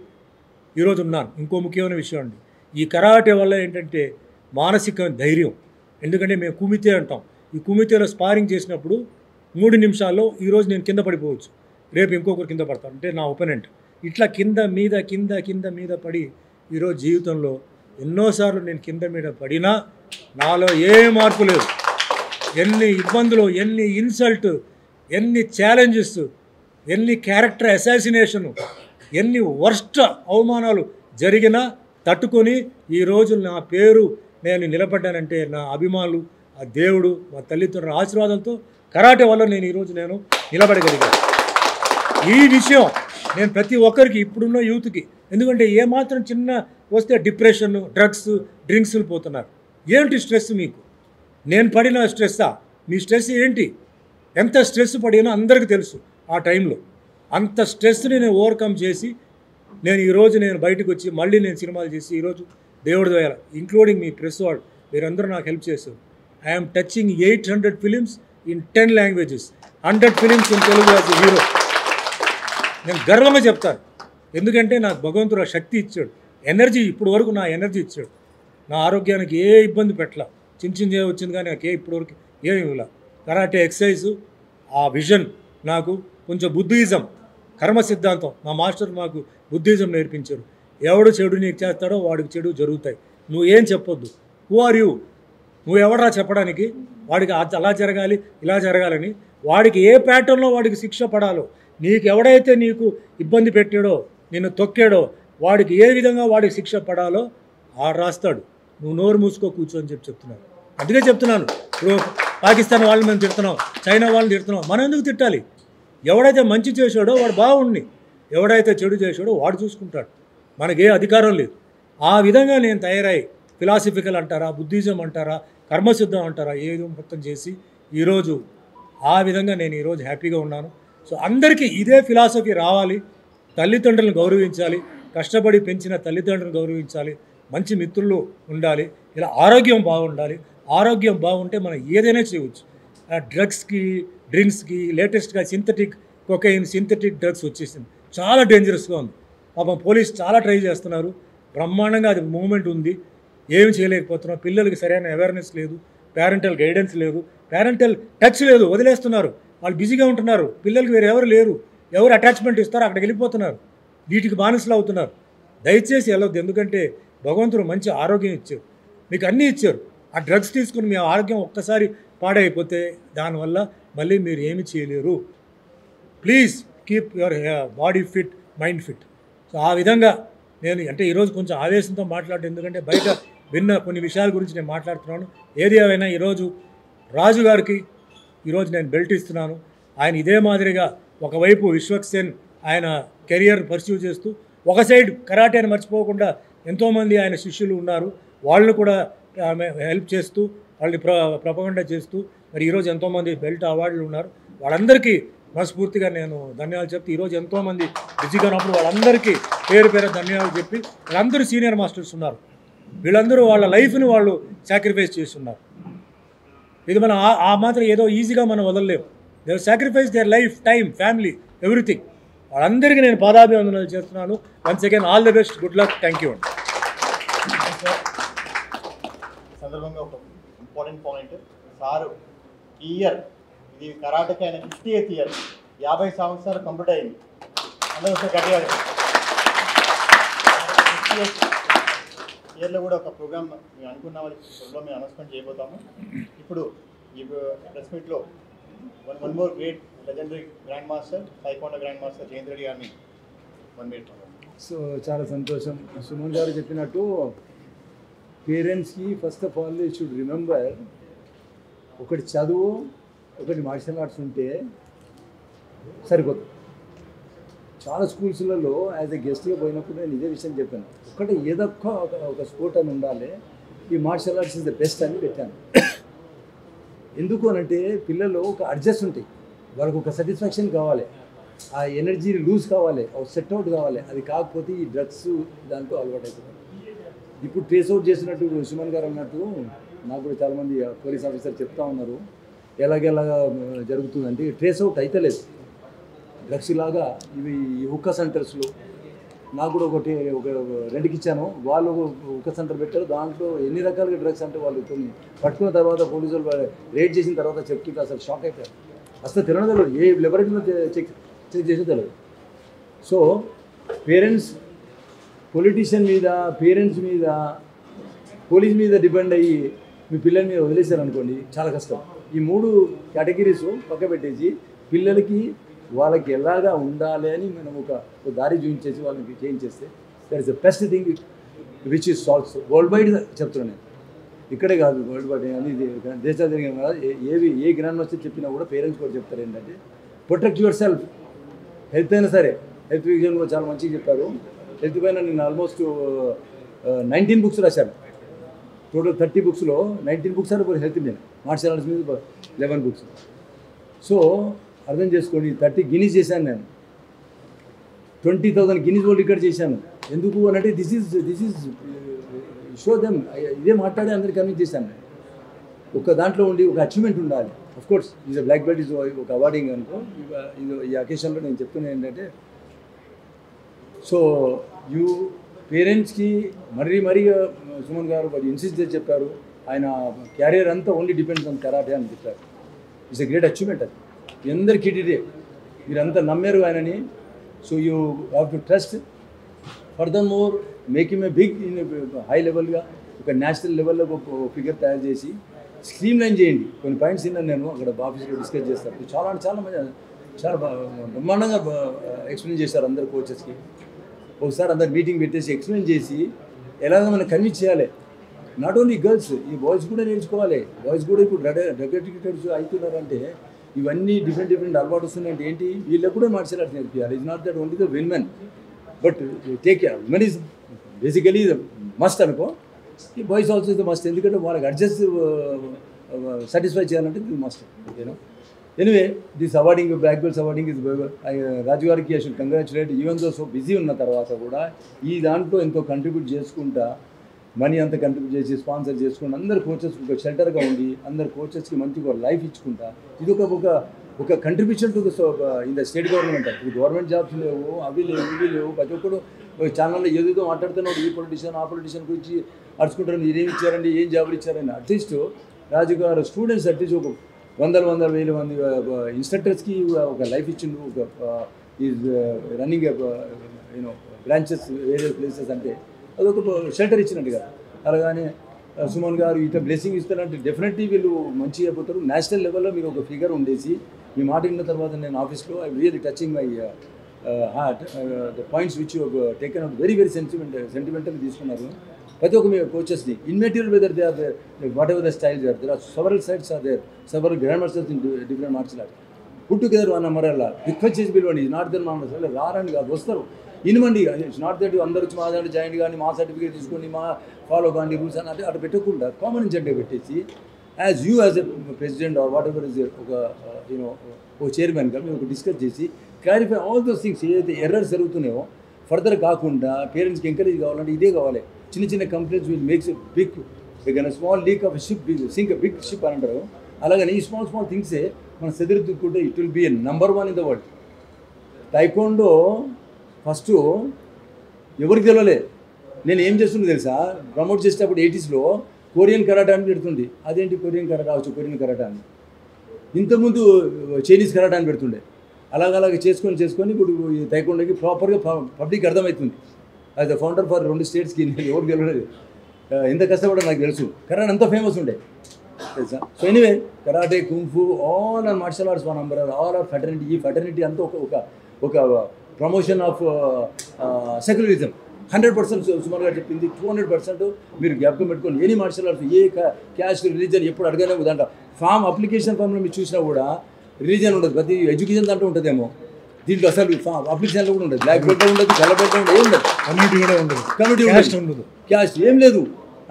ఈరోజు ఉన్నాను. ఇంకో ముఖ్యమైన విషయం అండి, ఈ కరాటే వల్ల ఏంటంటే మానసిక ధైర్యం. ఎందుకంటే మేము కుమితే అంటాం. ఈ కుమితేలో స్పారింగ్ చేసినప్పుడు 3 నిమిషాల్లో ఈరోజు నేను కింద పడిపోవచ్చు, రేపు ఇంకొకరు కింద పడతాను, అంటే నా ఒపోనెంట్. ఇట్లా కింద మీద పడి ఈరోజు జీవితంలో ఎన్నోసార్లు నేను కింద మీద పడినా నాలో ఏ మార్పు లేదు. ఎన్ని ఇబ్బందులు, ఎన్ని ఇన్సల్ట్, ఎన్ని ఛాలెంజెస్, ఎన్ని క్యారెక్టర్ అసాసినేషను, ఎన్ని వర్స్ట్ అవమానాలు జరిగినా తట్టుకొని ఈరోజు నా పేరు నేను నిలబడ్డానంటే నా అభిమానులు, ఆ దేవుడు, మా తల్లిదండ్రుల ఆశీర్వాదంతో కరాటే వల్ల నేను ఈరోజు నిలబడగలిగాను. ఈ విషయం నేను ప్రతి ఒక్కరికి, ఇప్పుడున్న యూత్కి, ఎందుకంటే ఏమాత్రం చిన్న వస్తే డిప్రెషన్, డ్రగ్స్, డ్రింక్స్లు పోతున్నారు. ఏంటి స్ట్రెస్ మీకు? నేను పడిన స్ట్రెస్సా? మీ స్ట్రెస్ ఏంటి? ఎంత స్ట్రెస్ పడినా అందరికీ తెలుసు. ఆ టైంలో అంత స్ట్రెస్ని నేను ఓవర్కమ్ చేసి ఈరోజు బయటకు వచ్చి మళ్ళీ నేను సినిమాలు చేసి ఈరోజు దేవుడి దయ, ఇంక్లూడింగ్ మీ ప్రెస్ వాళ్ళు, మీరందరూ నాకు హెల్ప్ చేశారు. I'm touching 800 films in 10 languages, 100 films in Telugu as hero. నేను గర్వంగా చెప్తాను. ఎందుకంటే నాకు భగవంతుడు ఆ శక్తి ఇచ్చాడు, ఎనర్జీ, ఇప్పుడు వరకు నా ఎనర్జీ ఇచ్చాడు. నా ఆరోగ్యానికి ఏ ఇబ్బంది పెట్టలా. చిన్న వచ్చింది కానీ నాకు ఇప్పుడు వరకు ఏమి ఇవ్వలా. కరాటే ఎక్సర్సైజ్, ఆ విజన్, నాకు కొంచెం బుద్ధిజం, కర్మ సిద్ధాంతం, మా మాస్టర్ మాకు బుద్ధిజం నేర్పించారు. ఎవడు చెడు నీకు చేస్తాడో వాడికి చెడు జరుగుతాయి. నువ్వు ఏం చెప్పొద్దు. Who are you? నువ్వు ఎవడరా చెప్పడానికి? వాడికి అలా జరగాలి, ఇలా జరగాలని, వాడికి ఏ ప్యాటర్న్లో వాడికి శిక్ష పడాలో, నీకు ఎవడైతే నీకు ఇబ్బంది పెట్టాడో, నిన్ను తొక్కాడో, వాడికి ఏ విధంగా వాడికి శిక్ష పడాలో రాస్తాడు. నువ్వు నోరు మూసుకో కూర్చోని చెప్తున్నాను. అందుకే చెప్తున్నాను. ఇప్పుడు పాకిస్తాన్ వాళ్ళని మేము తిడుతున్నాం, చైనా వాళ్ళని తిడుతున్నాం, మనం ఎందుకు తిట్టాలి? ఎవడైతే మంచి చేశాడో వాడు బాగుండి, ఎవడైతే చెడు చేశాడో వాడు చూసుకుంటాడు. మనకే అధికారం లేదు. ఆ విధంగా నేను తయారై, ఫిలాసఫికల్ అంటారా, బుద్ధిజం అంటారా, కర్మసిద్ధం అంటారా, ఏదో మొత్తం చేసి ఈరోజు ఆ విధంగా నేను ఈరోజు హ్యాపీగా ఉన్నాను. సో అందరికీ ఇదే ఫిలాసఫీ రావాలి. తల్లిదండ్రులను గౌరవించాలి, కష్టపడి పెంచిన తల్లిదండ్రులను గౌరవించాలి, మంచి మిత్రులు ఉండాలి, ఇలా ఆరోగ్యం బాగుండాలి. ఆరోగ్యం బాగుంటే మనం ఏదైనా చేయవచ్చు. డ్రగ్స్కి, డ్రింక్స్కి, లేటెస్ట్గా సింథటిక్ కొకైన్, సింథటిక్ డ్రగ్స్ వచ్చేసింది, చాలా డేంజరస్గా ఉంది. పాపం పోలీస్ చాలా ట్రై చేస్తున్నారు, బ్రహ్మాండంగా అది మూవ్మెంట్ ఉంది, ఏమి చేయలేకపోతున్నాం. పిల్లలకి సరైన అవేర్నెస్ లేదు, పేరెంటల్ గైడెన్స్ లేదు, పేరెంటల్ టచ్ లేదు, వదిలేస్తున్నారు. వాళ్ళు బిజీగా ఉంటున్నారు, పిల్లలకి వేరే ఎవరు లేరు, ఎవరు అటాచ్మెంట్ ఇస్తారో అక్కడికి వెళ్ళిపోతున్నారు, వీటికి బానిసలు అవుతున్నారు. దయచేసి వెళ్ళొద్దు. ఎందుకంటే భగవంతుడు మంచి ఆరోగ్యం ఇచ్చారు, మీకు అన్నీ ఇచ్చారు. ఆ డ్రగ్స్ తీసుకుని మీ ఆరోగ్యం ఒక్కసారి పాడైపోతే దానివల్ల మళ్ళీ మీరు ఏమి చేయలేరు. Please keep your body fit, mind fit. So ఆ విధంగా నేను అంటే ఈరోజు కొంచెం ఆవేశంతో మాట్లాడటం, ఎందుకంటే బయట విన్న కొన్ని విషయాల గురించి నేను మాట్లాడుతున్నాను. ఏది ఏమైనా ఈరోజు రాజు గారికి ఈరోజు నేను బెల్ట్ ఇస్తున్నాను. ఆయన ఇదే మాదిరిగా ఒకవైపు విశ్వక్సేన్ ఆయన కెరియర్ పర్స్యూ చేస్తూ, ఒక సైడ్ కరాటేని మర్చిపోకుండా ఎంతోమంది ఆయన శిష్యులు ఉన్నారు, వాళ్ళని కూడా హెల్ప్ చేస్తూ, వాళ్ళని ప్రపగండా చేస్తూ, మరి ఈరోజు ఎంతోమంది బెల్ట్ అవార్డులు ఉన్నారు. వాళ్ళందరికీ మనస్ఫూర్తిగా నేను ధన్యవాదాలు చెప్తే, ఈరోజు ఎంతోమంది బిజీగా ఉన్నప్పుడు వాళ్ళందరికీ పేరు ధన్యవాదాలు చెప్పి, వాళ్ళందరూ సీనియర్ మాస్టర్స్ ఉన్నారు, వీళ్ళందరూ వాళ్ళ లైఫ్ని వాళ్ళు సాక్రిఫైస్ చేస్తున్నారు. ఇది మనం ఆ మాత్రం ఏదో ఈజీగా మనం వదలలేము. They sacrifice their life, time, family, everything. వాళ్ళందరికీ నేను పాదాభివందనాలు చేస్తున్నాను. Once again all the best, good luck, thank you అండి. సందర్భంగా ఒక ఇంపార్టెంట్ పాయింట్, సారు ఈ ఇయర్ ఇది కరాటకి ఆయన 58th ఇయర్, 50 సంవత్సరాలు కంప్లీట్ అయింది. అందరూ ఒకసారి గట్టిగా 58th ఇయర్లో కూడా ఒక ప్రోగ్రామ్ మేము అనుకున్న త్వరలో మేము అనౌన్స్మెంట్ చేయబోతాము. ఇప్పుడు ఈ ప్రెస్ మీట్లో one more great legendary grand master, taekwondo grand master Jayant Reddy గారిని 1 minute. సో చాలా సంతోషం. సుమన్ గారు చెప్పినట్టు పేరెంట్స్కి first of all should remember, ఒకటి చదువు ఒకటి మార్షల్ ఆర్ట్స్ ఉంటే సరిపోతుంది. చాలా స్కూల్స్లలో యాజ్ ఎ గెస్ట్గా పోయినప్పుడు నేను ఇదే విషయం చెప్పాను, ఒకటి ఏదో ఒక స్పోర్ట్ అని ఉండాలి, ఈ martial arts is the best అని పెట్టాను. ఎందుకు అనంటే పిల్లలు ఒక అడ్జస్ట్ ఉంటాయి, వాళ్ళకు ఒక సాటిస్ఫాక్షన్ కావాలి, ఆ ఎనర్జీ లూజ్ కావాలి, ఒక సెట్ అవుట్ కావాలి. అది కాకపోతే ఈ డ్రగ్స్ దాంట్లో అలవాటు అయిపోతుంది. ఇప్పుడు ట్రేస్ అవుట్ చేసినట్టు సుమన్ గారు అన్నట్టు నాకు కూడా చాలామంది పోలీస్ ఆఫీసర్ చెప్తా ఉన్నారు ఎలాగెలాగా జరుగుతుందంటే ట్రేస్ అవుట్ అయితే లేదు. డ్రగ్స్ లాగా ఇవి హుక్కా సెంటర్స్లో నాకు కూడా ఒక రెండుకి ఇచ్చాను, వాళ్ళు హుక్కా సెంటర్ పెట్టారు, దాంట్లో ఎన్ని రకాలుగా డ్రగ్స్ అంటే వాళ్ళు కొన్ని పట్టుకున్న తర్వాత పోలీసులు రేడ్ చేసిన తర్వాత చెప్తుంటే అసలు షాక్ అయిపోయారు. అసలు తెలియదు, ఏ లెబొరేటరీలో చెక్ చేసే తెలియదు. సో పేరెంట్స్ పొలిటీషియన్ మీద, పేరెంట్స్ మీద, పోలీస్ మీద డిపెండ్ అయ్యి మీ పిల్లల మీద వదిలేశారనుకోండి చాలా కష్టం. ఈ 3 కేటగిరీస్ పక్క పెట్టేసి పిల్లలకి వాళ్ళకి ఎలాగా ఉండాలి అని మనం ఒక దారి చూపించేసి వాళ్ళకి చేంజ్ చేస్తే that is the best thing which is solves world wide చెప్తున్నాను నేను. ఇక్కడే కాదు, వరల్డ్ వైడ్ అని దేశాలు జరిగిన కదా, ఏ గ్రాండ్ మాస్టర్ చెప్పినా కూడా పేరెంట్స్ కూడా చెప్తారు ఏంటంటే ప్రొటెక్ట్ యువర్ సెల్ఫ్. హెల్త్ అయినా సరే, హెల్త్ విజన్ కూడా చాలా మంచిగా చెప్పారు. హెల్త్ పైన నేను ఆల్మోస్ట్ 19 బుక్స్ రాశాను. టోటల్ 30 బుక్స్లో 19 బుక్స్ అని హెల్త్ మీద, మార్షల్ ఆర్ట్స్ మీద 11 బుక్స్. సో అర్థం చేసుకోండి, 30 గినీస్ చేశాను నేను, 20,000 గినీస్ వరల్డ్ రికార్డ్ చేశాను. ఎందుకు అనంటే దిస్ ఈజ్ షో దెమ్. ఇదే మాట్లాడి అందరికి కన్విన్స్ చేశాను నేను. ఒక దాంట్లో ఉండి ఒక అచీవ్మెంట్ ఉండాలి. Of course is black belt is ఒక అవార్డింగ్ అనుకో. ఈ అకేషన్లో నేను చెప్తున్నా ఏంటంటే, సో పేరెంట్స్కి మరీ సుమన్ గారు అది ఇన్సిస్ట్ చేసి చెప్పారు, ఆయన క్యారియర్ అంతా ఓన్లీ డిపెండ్స్ ఆన్ కరాటే అని చెప్పారు. It's a great achievement. అది మీ అందరికీ ఇదే, మీరంతా నమ్మారు ఆయనని. So you have to trust. Further more make him a big in high లెవెల్గా, ఒక నేషనల్ లెవెల్లో ఒక ఫిగర్ తయారు చేసి స్ట్రీమ్ లైన్ చేయండి. కొన్ని పాయింట్స్ విన్నాను నేను, అక్కడ ఆఫీస్లో డిస్కస్ చేస్తాను. చాలా మంది చాలా బ్రహ్మాండంగా ఎక్స్ప్లెయిన్ చేశారు అందరు కోచెస్కి. ఒకసారి అందరు మీటింగ్ పెట్టేసి ఎక్స్ప్లెయిన్ చేసి ఎలాగ మనం కన్విన్స్ చేయాలి. నాట్ ఓన్లీ గర్ల్స్, ఈ బాయ్స్ కూడా నేర్చుకోవాలి. బాయ్స్ కూడా ఇప్పుడు డ్రగ్ అడిక్టెడ్స్ అవుతున్నారంటే ఇవన్నీ డిఫరెంట్ అలవాటు వస్తున్నాయంటే ఏంటి, వీళ్ళకి కూడా మార్షల్ ఆర్ట్స్ నేర్పించాలి. It's not that only the women, but take care. Women is basically must అనుకో, ఈ boys also is the must. ఎందుకంటే వాళ్ళకి అడ్జస్ట్ సాటిస్ఫై చేయాలంటే ఇది మస్ట్. ఓకేనా? Anyway this awarding, black belts awarding is Raju గారికి I should congratulate. Even though so busy ఉన్న తర్వాత కూడా ఈ దాంట్లో ఎంతో కంట్రిబ్యూట్ చేసుకుంటా, మనీ అంతా కంట్రిబ్యూట్ చేసి స్పాన్సర్ చేసుకుంటూ అందరు కోచెస్ ఒక షెల్టర్గా ఉండి అందరు కోచెస్కి మంచిగా లైఫ్ ఇచ్చుకుంటా, ఇది ఒక contribution to the in the state government. ఇప్పుడు గవర్నమెంట్ జాబ్స్ లేవు, అవి లేవు, ఇవి లేవు. ప్రతి ఒక్కరు ఛానల్లో ఏదేదో మాట్లాడుతున్నాడు, ఈ పొలిటీషియన్ ఆ పొలిటీషియన్ గురించి అడుచుకుంటారు, మీరేమి ఇచ్చారండి, ఏం జాబులు ఇచ్చారని. అట్లీస్ట్ రాజు గారు స్టూడెంట్స్ అట్లీస్ట్ ఒక వందల వేల మంది ఇన్స్ట్రక్టర్స్కి ఒక లైఫ్ ఇచ్చిండు. ఒక ఈజ్ రన్నింగ్ యూనో బ్రాంచెస్ వేరే ప్లేసెస్, అంటే అదొక షెల్టర్ ఇచ్చినట్టు కదా. అలాగానే సుమన్ గారు ఇట్లా బ్లెస్సింగ్ ఇస్తారంటే డెఫినెట్లీ వీళ్ళు మంచిగా అయిపోతారు. నేషనల్ లెవెల్లో మీరు ఒక ఫిగర్ ఉండేసి మీ మాట విన్న తర్వాత నేను ఆఫీస్లో I really touching my heart the points which taken out very sentimental తీసుకున్నారు. ప్రతి ఒక్క మీ కోచెస్ని immaterial whether they are whatever the styles are there are several sides are there several grand masters in different martial arts put together అన్న మరల్లా request చేసి పిలవండి. Is not there మా రారండి కాదు, వస్తారు ఇనుమండి. ఇట్స్ నాట్ దట్ అందరూ వచ్చి మా దాంట్లో జాయిన్ కానీ మా సర్టిఫికేట్ తీసుకొని మా ఫాలో కానీ రూల్స్ అని అంటే అటు పెట్టకుండా కామన్ జెండా పెట్టేసి as you as a president or whatever is ఒక యూనో ఒక చైర్మన్గా మేము ఒక డిస్కస్ చేసి క్లారిఫై ఆల్ దోస్ థింగ్స్. ఏదైతే ఎర్రర్స్ జరుగుతున్నాయో ఫర్దర్ కాకుండా పేరెంట్స్కి ఎంకరేజ్ కావాలంటే ఇదే కావాలి. చిన్న complaints will makes big small leak of ship sink big ship అని అంటారు. అలాగని ఈ స్మాల్ థింగ్సే మనం సెదిరిద్దుకుంటే it will be a number 1 in the world. Taekwondo first ఎవరికి తెలియలే. నేను ఏం చేస్తుండే తెలుసా, ప్రమోట్ చేసేటప్పుడు 80s కొరియన్ కరాటా అని పెడుతుంది. అదేంటి కొరియన్ కరాటా, కొరియన్ కరాటా అని ఇంతకుముందు చైనీస్ కరాటే అని పెడుతుండే. అలాగ చేసుకొని ఇప్పుడు ఈ తైకొండకి ప్రాపర్గా పబ్లిక్ అర్థమవుతుంది. యాజ్ ద ఫౌండర్ ఫర్ 2 స్టేట్స్కి ఎవరు గెలవలేదు. ఎంత కష్టపడో నాకు తెలుసు. కరాటే అంత ఫేమస్ ఉండే తెలుసా. So anyway karate kung fu all are martial arts one number all are fraternity. ఈ ఫెటర్నిటీ అంతా ఒక ప్రమోషన్ ఆఫ్ సెక్యులరిజం. 100% సుమారు గారు చెప్పింది 200% మీరు జ్ఞాపకం పెట్టుకోండి. ఎనీ మార్షల్ ఆర్ట్స్ ఏ క్యాస్ట్ రిలీజన్ ఎప్పుడు అడగనే దాంట్లో అప్లికేషన్ ఫామ్లో మీరు చూసినా కూడా రిలీజన్ ఉండదు. ప్రతి ఎడ్యుకేషన్ దాంట్లో ఉంటుందేమో, దీంట్లో అసలు అప్లికేషన్లో కూడా ఉండదు. బ్లాక్ బెల్ట్ ఉండదు, తెల్ల బెల్ట్ ఉండదు, ఏం ఉండదు. కమ్యూనిటీ ఉండదు, క్యాస్ట్ ఏం లేదు.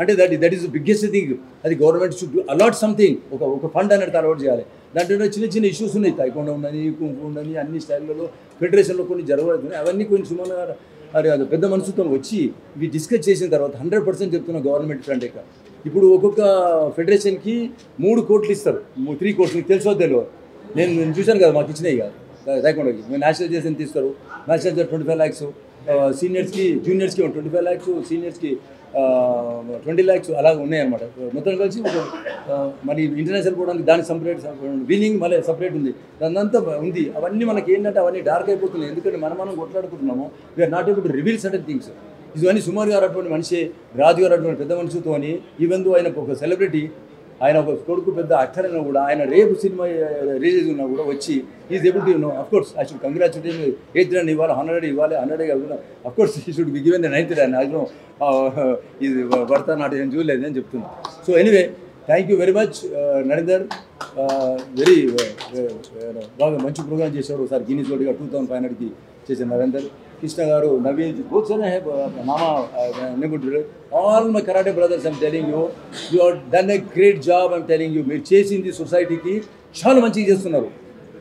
అంటే that is the biggest thing. అది గవర్నమెంట్ షుడ్ అలాట్ సంథింంగ్, ఒక ఫండ్ అనేది అలవాటు చేయాలి. దాంట్లో చిన్న ఇష్యూస్ ఉన్నాయి. తైకొండ ఉండని, కుంఫు ఉండని, అన్ని స్టైల్లలో ఫెడరేషన్లో కొన్ని జరగబడుతున్నాయి. అవన్నీ కొన్ని సుమారు అది పెద్ద మనసుతో వచ్చి ఇవి డిస్కస్ చేసిన తర్వాత 100% చెప్తున్న గవర్నమెంట్ ఫ్రంట్ ఇక ఇప్పుడు ఒక్కొక్క ఫెడరేషన్కి 3 కోట్లు ఇస్తారు. 3 కోట్లు మీకు తెలుసో తెలియదు. నేను చూశాను కదా, మాకు ఇచ్చినాయి కదా తైకొండకి. మేము నేషనల్ చేసి ఎంత ఇస్తారు? నేషనల్ 25 lakhs, సీనియర్స్కి జూనియర్స్కి 25 lakhs, సీనియర్స్కి 20 lakhs అలాగ ఉన్నాయన్నమాట. మొత్తం కలిసి మరి ఇంటర్నేషనల్ పోవడానికి దానికి సపరేట్, విన్నింగ్ మళ్ళీ సపరేట్ ఉంది, దానంతా ఉంది. అవన్నీ మనకి ఏంటంటే అవన్నీ డార్క్ అయిపోతున్నాయి. ఎందుకంటే మనం కొట్లాడుకుంటున్నాము. We are not able to reveal certain things. ఇవన్నీ సుమారు గారు అటువంటి మనిషి, రాజు గారు అటువంటి పెద్ద మనిషితో ఈవెన్ దో ఆయన ఒక సెలబ్రిటీ, ఆయన ఒక కొడుకు పెద్ద యాక్టర్ అయినా కూడా, ఆయన రేపు సినిమా రిలీజ్ ఉన్నా కూడా వచ్చి is able to know. Of course I should congratulate. 8th run ఇవ్వాలి, 100 ఇవ్వాలి, 100 కాకుండా అఫ్కోర్స్ ఈ should be given the 9th run. అది ఇది వర్త నాటి నేను చూడలేదు అని చెప్తున్నాను. So anyway thank you very much Narender. Very బాగా మంచి ప్రోగ్రామ్ చేశారు. ఒకసారి గిన్నీస్ వరల్డ్గా 2500కి చేసిన నరేందర్. కృష్ణ గారు, నవీన్, బోత్ సరే మామా నేబుడ్, all my karate brothers, I'm telling you, you are done a great job. I'm telling you, మీరు చేసింది సొసైటీకి చాలా మంచిగా చేస్తున్నారు.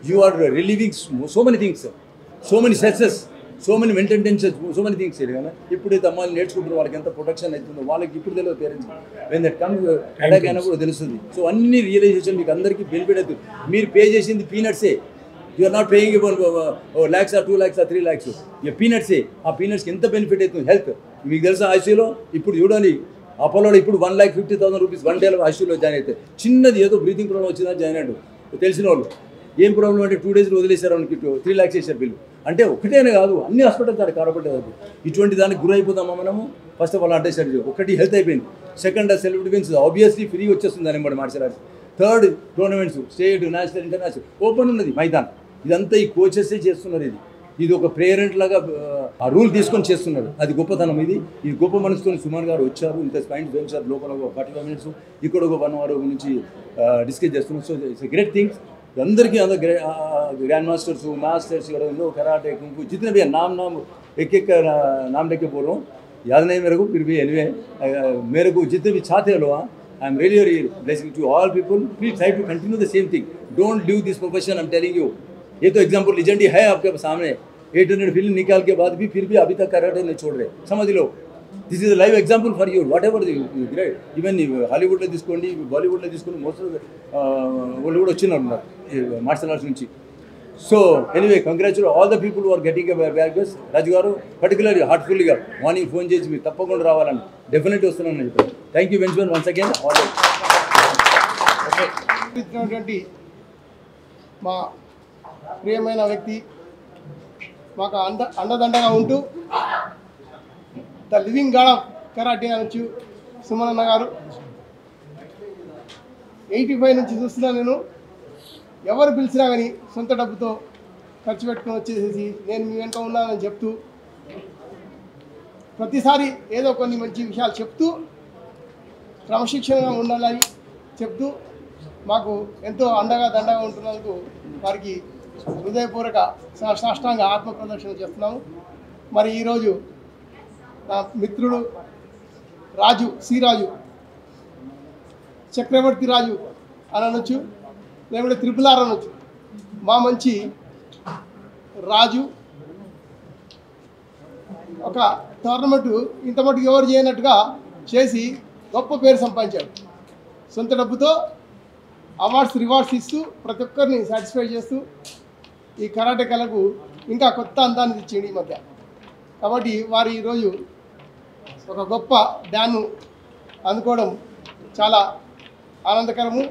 You are relieving so many things, so many success, so many mental tensions, so many things. కానీ ఇప్పుడైతే అమ్మాయిలు నేర్చుకుంటారు, వాళ్ళకి ఎంత ప్రొటెక్షన్ అవుతుందో వాళ్ళకి ఇప్పుడు తెలియదు. Parents when that come attack అయినా కూడా తెలుస్తుంది. సో అన్ని రియలైజేషన్ మీకు అందరికీ బెనిఫిట్ అవుతుంది. మీరు పే చేసింది పీనట్సే. You are not paying lakhs or 2 lakhs or 3 lakhs. ఇక పీనట్సే. ఆ పీనట్స్కి ఎంత బెనిఫిట్ అవుతుంది హెల్త్. మీకు తెలుసా ఐసీయూలో ఇప్పుడు చూడండి, అపోలోలో ఇప్పుడు 1,50,000 rupees 1 day ఐసీయూలో జాయిన్ అయితే. చిన్నది ఏదో బ్రీతింగ్ ప్రాబ్లం వచ్చిందా జాయిన్ అయ్యాడు. తెలిసిన వాళ్ళు ఏం ప్రాబ్లం అంటే 2 days వదిలేశారు మనకి 3 lakhs చేశారు బిల్లు. అంటే ఒకటేనే కాదు, అన్ని హాస్పిటల్స్ దాన్ని కారపడ్డది. ఇటువంటి దానికి గురైపోతామా మనము? ఫస్ట్ ఆఫ్ ఆల్ అంటే ఒకటి హెల్త్ అయిపోయింది. Second celebrity wins obviously free వచ్చేస్తుంది దాని ఎంబడి martial arts. Third tournaments, state, national, international open ఉన్నది మైదాన్. ఇదంతా ఈ కోచెసే చేస్తున్నారు. ఇది ఒక పేరెంట్ లాగా ఆ రూల్ తీసుకొని చేస్తున్నారు. అది గొప్పతనం. ఇది గొప్ప మనసుతో సుమార్ గారు వచ్చారు. ఇంత స్పైన్ సార్ లోపల 45 minutes, ఇక్కడ ఒక 1 hour నుంచి డిస్కస్ చేస్తున్నారు. So it's great things. అందరికీ grand masters masters karate kung fu जितने भी नाम एक नाम लेके बोल रहा हूँ, याद नहीं मेरे को, फिर भी एनीवे मेरे को जितने भी चाहते हो I am really blessing to all people. Please try to continue the same thing. Don't leave this profession. I am telling you. ये तो एग्जाम्पल लीजेंडरी है आपके सामने. 800 फिल्म निकाल के बाद भी फिर भी अभी तक कराटे नहीं छोड़ रहे. समझ लो, this is live example for you. Whatever great. Even హాలీవుడ్లో తీసుకోండి, బాలీవుడ్లో తీసుకోండి, మోస్ట్ వాళ్ళు కూడా వచ్చినారు మార్షల్ ఆర్ట్స్ నుంచి. So anyway congratulate all the people who are getting baggers. Raju గారు పర్టికులర్లీ హార్ట్ఫుల్గా మార్నింగ్ ఫోన్ చేసి మీరు తప్పకుండా రావాలని డెఫినెట్లీ వస్తున్నాను చెప్పారు. థ్యాంక్ యూ వెన్స్వన్ వన్స్ అగైన్. ఇచ్చినటువంటి మా ప్రియమైన వ్యక్తి, మాకు అండదండగా ఉంటూ the living god of karate అనొచ్చు సుమన్ అన్న గారు. 85 నుంచి చూస్తున్నా నేను. ఎవరు పిలిచినా కానీ సొంత డబ్బుతో ఖర్చు పెట్టుకుని వచ్చేసేసి నేను మీ వెంట ఉన్నానని చెప్తూ ప్రతిసారి ఏదో కొన్ని మంచి విషయాలు చెప్తూ క్రమశిక్షణగా ఉండాలని చెప్తూ మాకు ఎంతో అండగా దండగా ఉంటున్నందుకు వారికి హృదయపూర్వక సాష్టాంగ ఆత్మ ప్రదర్శన చేస్తున్నాము. మరి ఈరోజు నా మిత్రుడు రాజు, శ్రీరాజు, చక్రవర్తి రాజు అని అనొచ్చు, లేకుంటే RRR అనొచ్చు. మా మంచి రాజు ఒక టోర్నమెంటు ఇంత మటుకు ఎవరు చేయనట్టుగా చేసి గొప్ప పేరు సంపాదించాడు. సొంత డబ్బుతో అవార్డ్స్ రివార్డ్స్ ఇస్తూ ప్రతి ఒక్కరిని సాటిస్ఫై చేస్తూ ఈ కరాటే కళకు ఇంకా కొత్త అందాన్ని తెచ్చింది ఈ మధ్య. కాబట్టి వారు ఈరోజు ఒక గొప్ప డాన్ను అందుకోవడం చాలా ఆనందకరము,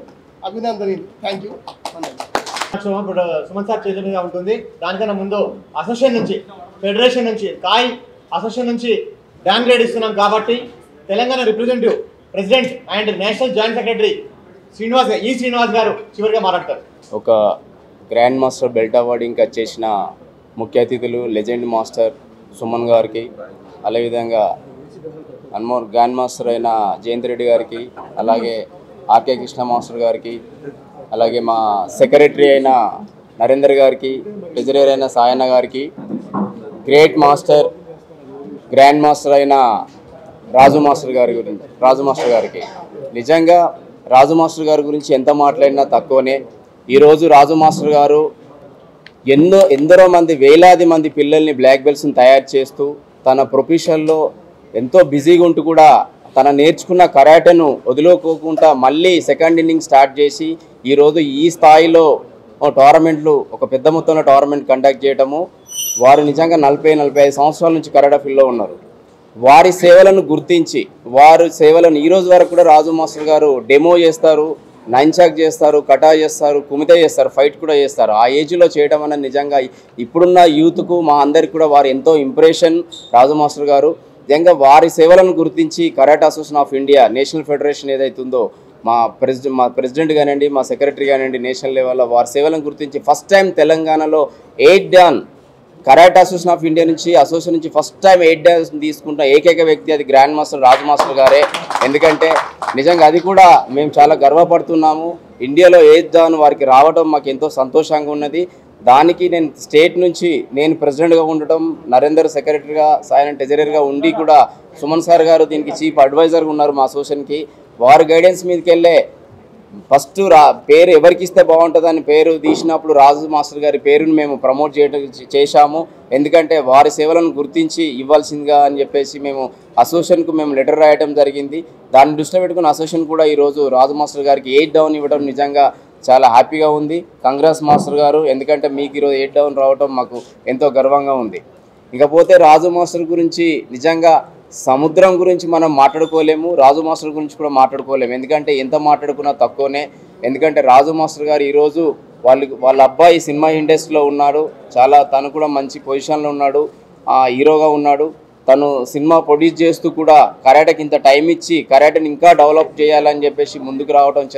అభినందనీయులు. Thank you. ఇప్పుడు సుమన్ సార్ చేతుల మీద ఉంటుంది. దానికన్నా ముందు అసోసియేషన్ నుంచి, ఫెడరేషన్ నుంచి, కాయ్ అసోసియేషన్ నుంచి డాన్ గ్రేడ్ ఇస్తున్నాం కాబట్టి Telangana representative president and national joint secretary Srinivas గారు చివరిగా మాట్లాడతారు. ఒక గ్రాండ్ మాస్టర్ బెల్ట్ అవార్డింగ్కి వచ్చేసిన ముఖ్య అతిథులు లెజెండ్ మాస్టర్ సుమన్ గారికి, అదేవిధంగా గ్రాండ్ మాస్టర్ అయిన జయంత్ రెడ్డి గారికి, అలాగే ఆర్కే కృష్ణ మాస్టర్ గారికి, అలాగే మా సెక్రటరీ అయిన నరేందర్ గారికి, ట్రెజరర్ అయిన సాయన్న గారికి, గ్రేట్ మాస్టర్ గ్రాండ్ మాస్టర్ అయిన రాజు మాస్టర్ గారికి నిజంగా రాజు మాస్టర్ గారి గురించి ఎంత మాట్లాడినా తక్కువనే. ఈరోజు రాజు మాస్టర్ గారు ఎందరో మంది వేలాది మంది పిల్లల్ని బ్లాక్ బెల్ట్స్ని తయారు చేస్తూ తన ప్రొఫెషన్లో ఎంతో బిజీగా ఉంటూ కూడా తన నేర్చుకున్న కరాటేను వదులుకోకుండా మళ్ళీ సెకండ్ ఇన్నింగ్ స్టార్ట్ చేసి ఈరోజు ఈ స్థాయిలో టోర్నమెంట్లు, ఒక పెద్ద మొత్తంలో టోర్నమెంట్ కండక్ట్ చేయడము, వారు నిజంగా 40-45 సంవత్సరాల నుంచి కరాటే ఫీల్డ్లో ఉన్నారు. వారి సేవలను గుర్తించి వారి సేవలను ఈరోజు వరకు కూడా రాజు మాస్టర్ గారు డెమో చేస్తారు, నైన్చాక్ చేస్తారు, కటా చేస్తారు, కుమితే చేస్తారు, ఫైట్ కూడా చేస్తారు. ఆ ఏజ్లో చేయడం అనేది నిజంగా ఇప్పుడున్న యూత్కు మా అందరికి కూడా వారు ఎంతో ఇంప్రెషన్. రాజు మాస్టర్ గారు నిజంగా వారి సేవలను గుర్తించి karate association of India national federation ఏదైతుందో మా ప్రెసిడెంట్ కానివ్వండి, మా సెక్రటరీ కానివ్వండి, నేషనల్ లెవెల్లో వారి సేవలను గుర్తించి ఫస్ట్ టైం తెలంగాణలో 8 dan karate association of India నుంచి అసోసియేషన్ నుంచి ఫస్ట్ టైం 8 డాన్స్ తీసుకుంటున్న ఏకైక వ్యక్తి అది గ్రాండ్ మాస్టర్ రాజు మాస్టర్ గారే. ఎందుకంటే నిజంగా అది కూడా మేము చాలా గర్వపడుతున్నాము. ఇండియాలో 8 డాన్ వారికి రావడం మాకు ఎంతో సంతోషంగా ఉన్నది. దానికి నేను స్టేట్ నుంచి నేను ప్రెసిడెంట్గా ఉండటం, నరేందర్ సెక్రటరీగా, సాయన ట్రెజరర్గా ఉండి కూడా సుమన్ సార్ గారు దీనికి చీఫ్ అడ్వైజర్గా ఉన్నారు మా అసోసియేషన్కి. వారి గైడెన్స్ మీదకి వెళ్ళే ఫస్ట్ పేరు ఎవరికి ఇస్తే బాగుంటుందని పేరు తీసినప్పుడు రాజు మాస్టర్ గారి పేరును మేము ప్రమోట్ చేశాము. ఎందుకంటే వారి సేవలను గుర్తించి ఇవ్వాల్సిందిగా అని చెప్పేసి మేము అసోసియేషన్కు మేము లెటర్ రాయడం జరిగింది. దాన్ని దృష్టిలో పెట్టుకుని అసోసియేషన్ కూడా ఈరోజు రాజు మాస్టర్ గారికి 8 డౌన్ ఇవ్వడం నిజంగా చాలా హ్యాపీగా ఉంది. కంగ్రాట్స్ మాస్టర్ గారు, ఎందుకంటే మీకు ఈరోజు 8 డౌన్ రావడం మాకు ఎంతో గర్వంగా ఉంది. ఇకపోతే రాజు మాస్టర్ గురించి నిజంగా సముద్రం గురించి మనం మాట్లాడుకోలేము, రాజు మాస్టర్ గురించి కూడా మాట్లాడుకోలేము. ఎందుకంటే ఎంత మాట్లాడుకున్నా తక్కువనే. ఎందుకంటే రాజు మాస్టర్ గారు ఈరోజు వాళ్ళ అబ్బాయి సినిమా ఇండస్ట్రీలో ఉన్నాడు, చాలా తను కూడా మంచి పొజిషన్లో ఉన్నాడు, హీరోగా ఉన్నాడు. తను సినిమా ప్రొడ్యూస్ చేస్తూ కూడా కరాటేకి ఇంత టైం ఇచ్చి కరాటేని ఇంకా డెవలప్ చేయాలని చెప్పేసి ముందుకు రావడం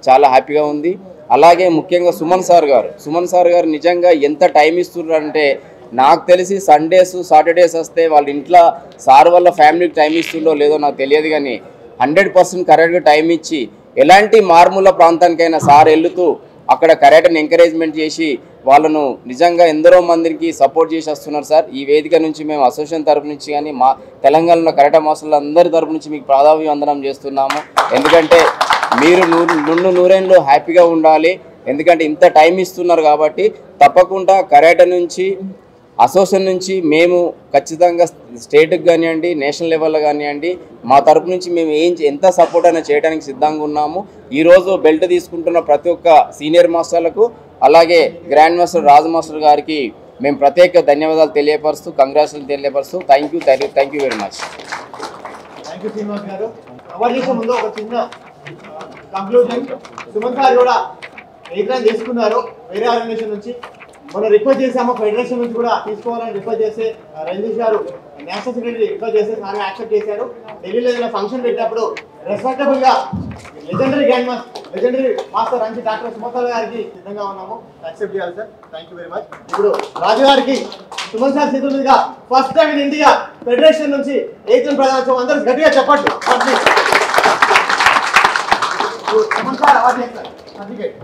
చాలా హ్యాపీగా ఉంది. అలాగే ముఖ్యంగా సుమన్ సార్ గారు నిజంగా ఎంత టైం ఇస్తున్నారంటే, నాకు తెలిసి సండేస్ సాటర్డేస్ వస్తే వాళ్ళ ఇంట్లో సార్ వాళ్ళ ఫ్యామిలీకి టైం ఇస్తుండో లేదో నాకు తెలియదు, కానీ 100% కరాటేకి టైం ఇచ్చి ఎలాంటి మారుమూల ప్రాంతానికైనా సార్ వెళ్తూ అక్కడ కరాటేని ఎంకరేజ్మెంట్ చేసి వాళ్ళను నిజంగా ఎందరో మందికి సపోర్ట్ చేసి వస్తున్నారు సార్. ఈ వేదిక నుంచి మేము అసోసియేషన్ తరపు నుంచి కానీ మా తెలంగాణలో కరాటే మాస్టర్లు అందరి తరపు నుంచి మీకు ప్రాధాన్యవందనం చేస్తున్నాము. ఎందుకంటే మీరు నూరేళ్ళు హ్యాపీగా ఉండాలి. ఎందుకంటే ఇంత టైం ఇస్తున్నారు కాబట్టి తప్పకుండా కరాటే నుంచి అసోసియేషన్ నుంచి మేము ఖచ్చితంగా స్టేట్కి కానివ్వండి, నేషనల్ లెవెల్లో కానివ్వండి, మా తరపు నుంచి మేము ఎంత సపోర్ట్ అయినా చేయడానికి సిద్ధంగా ఉన్నాము. ఈరోజు బెల్ట్ తీసుకుంటున్న ప్రతి ఒక్క సీనియర్ మాస్టర్లకు, అలాగే గ్రాండ్ మాస్టర్ రాజు మాస్టర్ గారికి మేము ప్రత్యేక ధన్యవాదాలు తెలియపరుస్తూ, కంగ్రాచులేషన్ తెలియపరుస్తూ thank you very much. Thank you Srinivas గారు. కవర్ చేసే ముందు ఒక చిన్న కంక్లూజన్. సుమన్ సార్ కూడా 8 రన్ తీసుకున్నారు వేరే ఆర్గనైజేషన్ నుంచి. మనం రిక్వెస్ట్ చేసాము ఫెడరేషన్ నుంచి కూడా తీసుకోవాలని రిక్వెస్ట్ చేస్తే రంజిత్ గారు నేషనల్ సెక్రటరీ రిక్వెస్ట్ చేస్తే సార్ యాక్సెప్ట్ చేశారు. ఢిల్లీలో ఏదైనా ఫంక్షన్ పెట్టినప్పుడు రెస్పెక్టబుల్గా legendary master Ranjit doctor Suman sir గారికి సిద్ధంగా ఉన్నాము, యాక్సెప్ట్ చేయాలి sir. Thank you very much. ఇప్పుడు రాజు గారికి సుమన్ సార్ చేతుల మీదుగా first time in India federation నుంచి 8 రన్ ప్రధానోత్సవం అందరూ గట్టిగా చెప్పండి. సుమన్ సార్ అవార్డు చేస్తారు సర్టిఫికేట్.